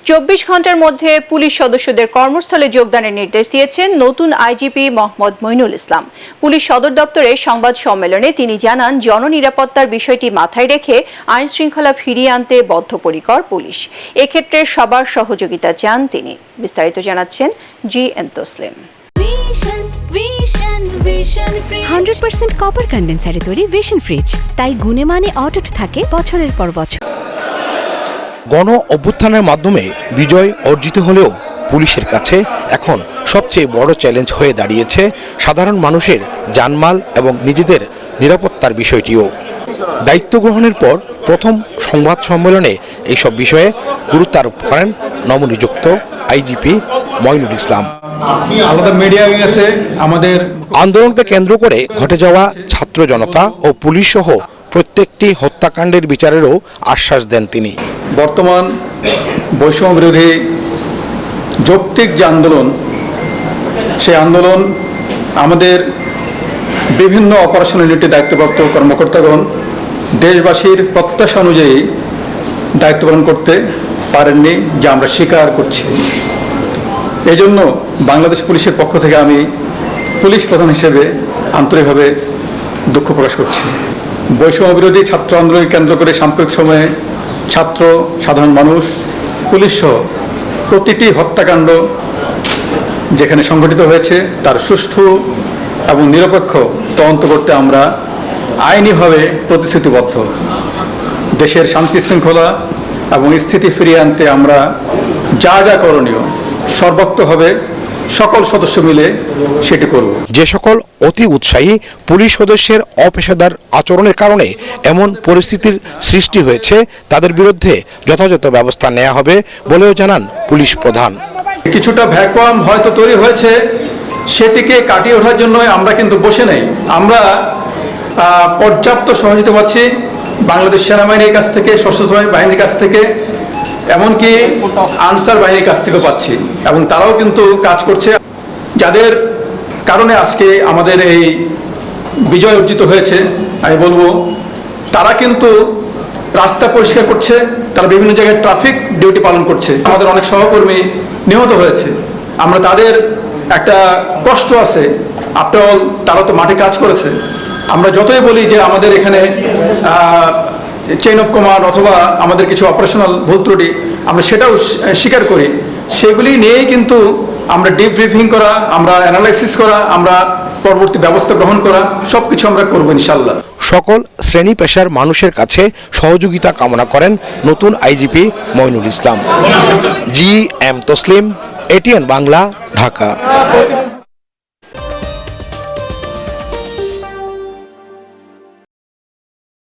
24 ঘন্টার মধ্যে পুলিশ সদস্যদের কর্মস্থলে যোগদানের নির্দেশ দিয়েছেন নতুন আইজিপি মোহাম্মদ মইনুল ইসলাম। পুলিশ সদর দপ্তরে সংবাদ সম্মেলনে তিনি জানান, জননিরাপত্তার বিষয়টি মাথায় রেখে আইন শৃঙ্খলা ফিরিয়ে আনতে বদ্ধপরিকর পুলিশ। এক্ষেত্রে সবার সহযোগিতা চান তিনি। বিস্তারিত জানাচ্ছেন GM তসলিম। 100% কপার কন্ডেন্সারে তৈরি ভিশন ফ্রিজ, তাই গুণে মানে অটুট থাকে বছরের পর বছর। গণ অভ্যুত্থানের মাধ্যমে বিজয় অর্জিত হলেও পুলিশের কাছে এখন সবচেয়ে বড় চ্যালেঞ্জ হয়ে দাঁড়িয়েছে সাধারণ মানুষের জানমাল এবং নিজেদের নিরাপত্তার বিষয়টিও। দায়িত্ব গ্রহণের পর প্রথম সংবাদ সম্মেলনে এইসব বিষয়ে গুরুত্ব আরোপ করেন নবনিযুক্ত আইজিপি মইনুল ইসলাম। আলাদা মিডিয়া আছে আমাদের। আন্দোলনকে কেন্দ্র করে ঘটে যাওয়া ছাত্র জনতা ও পুলিশ সহ প্রত্যেকটি হত্যাকাণ্ডের বিচারেরও আশ্বাস দেন তিনি। বর্তমান বৈষম্য বিরোধী যৌক্তিক যে আন্দোলন, সেই আন্দোলন আমাদের বিভিন্ন অপারেশন ইউনিটে দায়িত্বপ্রাপ্ত কর্মকর্তাগণ দেশবাসীর প্রত্যাশা অনুযায়ী দায়িত্ব পালন করতে পারেননি, যা আমরা স্বীকার করছি। এই জন্য বাংলাদেশ পুলিশের পক্ষ থেকে আমি পুলিশ প্রধান হিসেবে আন্তরিকভাবে দুঃখ প্রকাশ করছি। বৈষম্য বিরোধী ছাত্র আন্দোলনকে কেন্দ্র করে সাম্প্রতিক সময়ে ছাত্র, সাধারণ মানুষ, পুলিশ সহ প্রতিটি হত্যাকাণ্ড যেখানে সংঘটিত হয়েছে তার সুষ্ঠু এবং নিরপেক্ষ তদন্ত করতে আমরা আইনিভাবে প্রতিশ্রুতিবদ্ধ। দেশের শান্তি শৃঙ্খলা এবং স্থিতি ফিরিয়ে আনতে আমরা যা যা করণীয় সর্বোত্তভাবে সকল সদস্য মিলে সেটি করব। যে সকল অতি উৎসাহী পুলিশ সদস্যের অপেশাদার আচরণের কারণে এমন পরিস্থিতির সৃষ্টি হয়েছে, তাদের বিরুদ্ধে যথাযথ ব্যবস্থা নেওয়া হবে বলেও জানান পুলিশ প্রধান। কিছুটা ভ্যাকুয়াম হয়তো তৈরি হয়েছে, সেটিকে কাটিয়ে ওঠার জন্য আমরা কিন্তু বসে নেই। আমরা পর্যাপ্ত সহযোগিতা পাচ্ছি বাংলাদেশ সেনাবাহিনীর কাছ থেকে, সশস্ত্র বাহিনীর কাছ থেকে, এমনকি আনসার বাহিনীর কাছ থেকেও পাচ্ছি, এবং তারাও কিন্তু কাজ করছে। যাদের কারণে আজকে আমাদের এই বিজয় অর্জিত হয়েছে, আমি বলবো তারা কিন্তু রাস্তা পরিষ্কার করছে, তারা বিভিন্ন জায়গায় ট্রাফিক ডিউটি পালন করছে। আমাদের অনেক সহকর্মী নিহত হয়েছে, আমরা তাদের একটা কষ্ট আছে, আফটার অল তারা তো মাঠে কাজ করেছে। আমরা যতই বলি যে আমাদের এখানে চেইন অফ কমান্ড অথবা আমাদের কিছু অপারেশনাল ভুল ত্রুটি, আমরা সেটাও স্বীকার করি। সেগুলি নিয়েই কিন্তু আমরা ডিব্রিফিং করা, আমরা অ্যানালাইসিস করা, আমরা পরবর্তী ব্যবস্থা গ্রহণ করা, সবকিছু আমরা করব ইনশাআল্লাহ। সকল শ্রেণী পেশার মানুষের কাছে সহযোগিতা কামনা করেন নতুন IGP Moinul Islam. GM Taslim, ATN Bangla, Dhaka.